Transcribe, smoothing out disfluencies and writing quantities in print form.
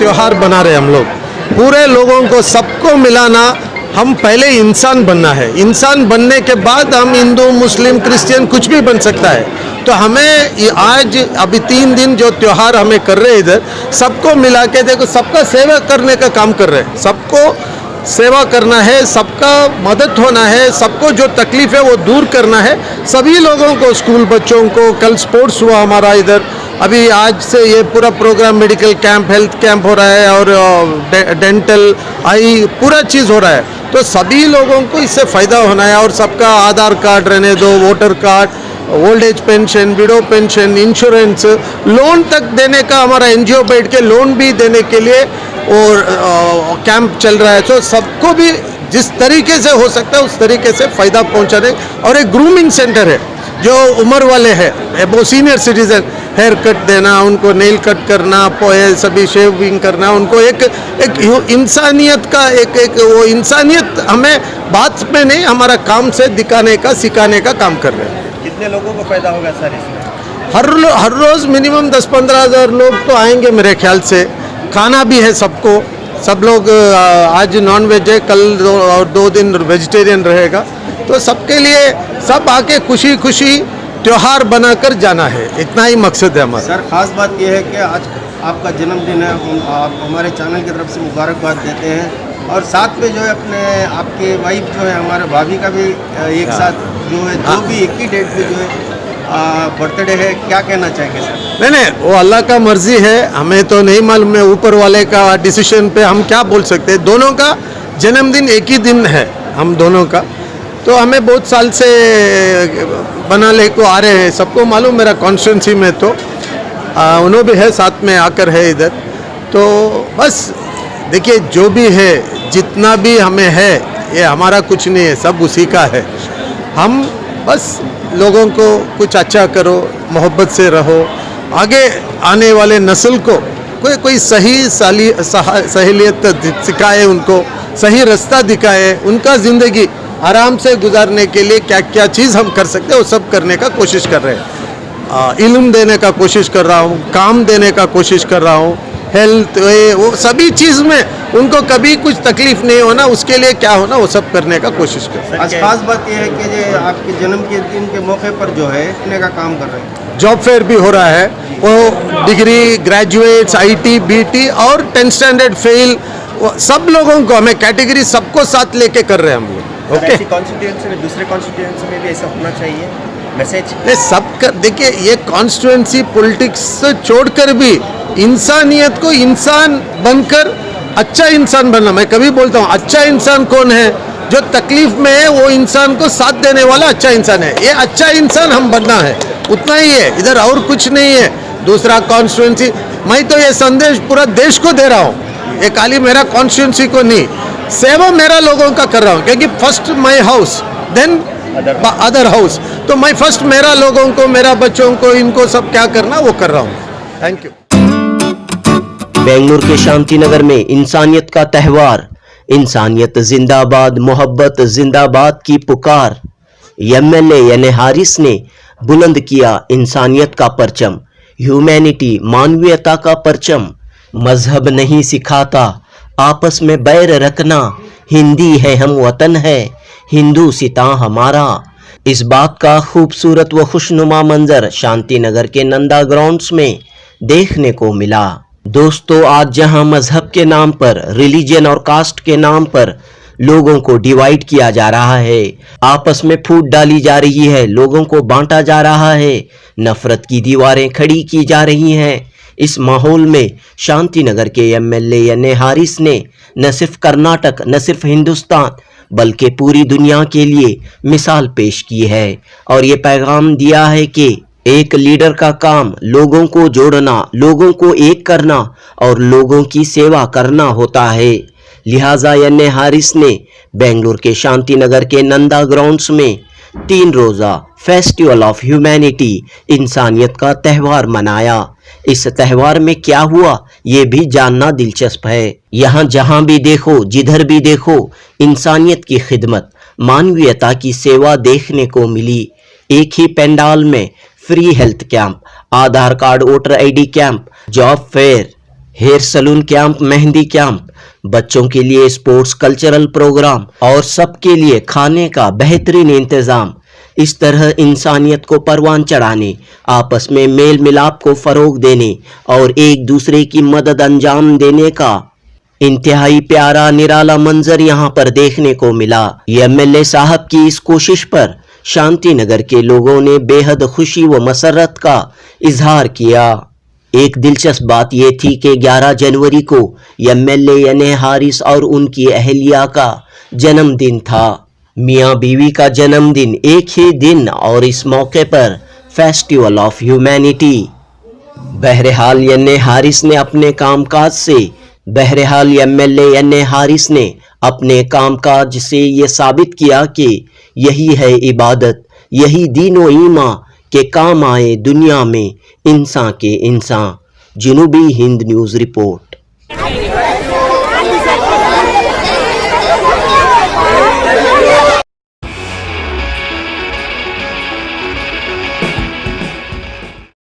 त्योहार बना रहे हम लोग, पूरे लोगों को सबको मिलाना। हम पहले इंसान बनना है, इंसान बनने के बाद हम हिंदू मुस्लिम क्रिश्चियन कुछ भी बन सकता है। तो हमें आज अभी 3 दिन जो त्यौहार हमें कर रहे हैं इधर, सबको मिला के देखो, सबका सेवा करने का काम कर रहे हैं, सबको सेवा करना है, सबका मदद होना है, सबको जो तकलीफ है वो दूर करना है। सभी लोगों को, स्कूल बच्चों को, कल स्पोर्ट्स हुआ हमारा इधर, अभी आज से ये पूरा program medical camp, health camp हो रहा है और डेंटल, आई, पूरा चीज़ हो रहा है। तो सभी लोगों को इससे फ़ायदा होना है और सबका आधार कार्ड रहने दो, voter card, old age pension, window pension, insurance, loan तक देने का हमारा एनजीओ बैठ के लोन भी देने के लिए और कैंप चल रहा है। तो सबको भी जिस तरीके से हो सकता है उस तरीके से फ़ायदा पहुंचाने। और एक ग्रूमिंग सेंटर है, जो उम्र वाले हैं, वो सीनियर सिटीजन, हेयर कट देना, उनको नेल कट करना, पोए सभी शेविंग करना, उनको एक इंसानियत का एक वो इंसानियत हमें बात में नहीं, हमारा काम से दिखाने का, सिखाने का काम कर रहे हैं। कितने लोगों को फायदा होगा सर इसमें? हर रोज़ मिनिमम 10-15 हज़ार लोग तो आएंगे मेरे ख्याल से। खाना भी है सबको, सब लोग आज नॉन वेज है, कल और 2 दिन वेजिटेरियन रहेगा। तो सबके लिए सब आके खुशी खुशी त्यौहार बनाकर जाना है, इतना ही मकसद है हमारा। सर खास बात यह है कि आज आपका जन्मदिन है, आप हमारे चैनल की तरफ से मुबारकबाद देते हैं और साथ में जो है अपने आपके वाइफ जो है हमारे भाभी का भी एक साथ जो है, जो भी एक ही डेट पे जो है बर्थडे है, क्या कहना चाहेंगे सर? नहीं, वो अल्लाह का मर्जी है, हमें तो नहीं मालूम है, ऊपर वाले का डिसीजन पे हम क्या बोल सकते हैं। दोनों का जन्मदिन एक ही दिन है, हम दोनों का, तो हमें बहुत साल से बना ले को आ रहे हैं, सबको मालूम, मेरा कॉन्स्टिट्यूंसी में तो उन्होंने भी है, साथ में आकर है इधर। तो बस देखिए, जो भी है, जितना भी हमें है, ये हमारा कुछ नहीं है, सब उसी का है। हम बस लोगों को कुछ अच्छा करो, मोहब्बत से रहो, आगे आने वाले नस्ल को कोई सही सहेलियत सिखाए, उनको सही रास्ता दिखाए, उनका ज़िंदगी आराम से गुजारने के लिए क्या क्या चीज़ हम कर सकते हैं वो सब करने का कोशिश कर रहे हैं। इल्म देने का कोशिश कर रहा हूँ, काम देने का कोशिश कर रहा हूँ, हेल्थ, वो सभी चीज़ में उनको कभी कुछ तकलीफ नहीं होना, उसके लिए क्या होना वो सब करने का कोशिश कर रहे हैं। आज खास बात यह है कि जो आपके जन्म के दिन के मौके पर जो है इतने का काम कर रहे हैं। जॉब फेयर भी हो रहा है, वो डिग्री, ग्रेजुएट्स, IT, BT और 10th स्टैंडर्ड फेल, सब लोगों को हमें कैटेगरी सबको साथ लेके कर रहे हैं हम लोग। ओके, कॉन्स्टिट्यूएंसी में, दूसरे कॉन्स्टिट्यूएंसी में भी ऐसा होना चाहिए मैसेज। सब कर, देखिए, ये कॉन्स्टिट्यूएंसी पॉलिटिक्स से छोड़कर भी इंसानियत को इंसान बनकर अच्छा इंसान बनना। मैं कभी बोलता हूँ, अच्छा इंसान कौन है? जो तकलीफ में है वो इंसान को साथ देने वाला अच्छा इंसान है। ये अच्छा इंसान हम बनना है, उतना ही है, इधर और कुछ नहीं है। दूसरा कॉन्स्टिट्यूएंसी, मैं तो ये संदेश पूरा देश को दे रहा हूँ, ये खाली मेरा कॉन्स्टिट्यूएंसी को नहीं, सेवा मेरा लोगों का कर रहा हूँ, क्योंकि first my house then other house. तो मैं फर्स्ट मेरा लोगों को, मेरा बच्चों को, इनको सब क्या करना वो कर रहा हूँ। Thank you. बेंगलुरु के शांति नगर में इंसानियत का त्यौहार, इंसानियत जिंदाबाद, मोहब्बत जिंदाबाद की पुकार। MLA यानी हारिस ने बुलंद किया इंसानियत का परचम, ह्यूमैनिटी, मानवीयता का परचम। मजहब नहीं सिखाता आपस में बैर रखना, हिंदी है हम वतन है, हिंदू सिता हमारा। इस बात का खूबसूरत व खुशनुमा मंजर शांति नगर के नंदा ग्राउंड्स में देखने को मिला। दोस्तों, आज जहां मजहब के नाम पर, रिलीजन और कास्ट के नाम पर लोगों को डिवाइड किया जा रहा है, आपस में फूट डाली जा रही है, लोगों को बांटा जा रहा है, नफरत की दीवारें खड़ी की जा रही हैं, इस माहौल में शांति नगर के MLA यानी हारिस ने न सिर्फ कर्नाटक, न सिर्फ हिंदुस्तान, बल्कि पूरी दुनिया के लिए मिसाल पेश की है और ये पैगाम दिया है कि एक लीडर का काम लोगों को जोड़ना, लोगों को एक करना और लोगों की सेवा करना होता है। लिहाजा यानी हारिस ने बेंगलुरु के शांति नगर के नंदा ग्राउंड्स में 3 रोज़ा फेस्टिवल ऑफ ह्यूमैनिटी, इंसानियत का त्यौहार मनाया। इस त्यौहार में क्या हुआ ये भी जानना दिलचस्प है। यहाँ जहाँ भी देखो, जिधर भी देखो, इंसानियत की खिदमत, मानवीयता की सेवा देखने को मिली। एक ही पंडाल में free health camp, Aadhaar card, voter ID camp, job fair, hair salon camp, mehndi camp, बच्चों के लिए स्पोर्ट्स कल्चरल प्रोग्राम और सबके लिए खाने का बेहतरीन इंतजाम। इस तरह इंसानियत को परवान चढ़ाने, आपस में मेल मिलाप को फरोग देने और एक दूसरे की मदद अंजाम देने का इंतहाई प्यारा निराला मंजर यहाँ पर देखने को मिला। एमएलए साहब की इस कोशिश पर शांति नगर के लोगों ने बेहद खुशी व मसरत का इजहार किया। एक दिलचस्प बात यह थी कि 11 जनवरी को एमएलए यानी हारिस और उनकी अहलिया का जन्मदिन था। मियाँ बीवी का जन्मदिन एक ही दिन और इस मौके पर फेस्टिवल ऑफ ह्यूमैनिटी। बहरहाल यानी हारिस ने अपने कामकाज से बहरहाल एमएलए यानी हारिस ने अपने कामकाज से ये साबित किया कि यही है इबादत, यही दीन व ईमान के काम आए दुनिया में इंसान के इंसान। जनूबी हिंद न्यूज़ रिपोर्ट।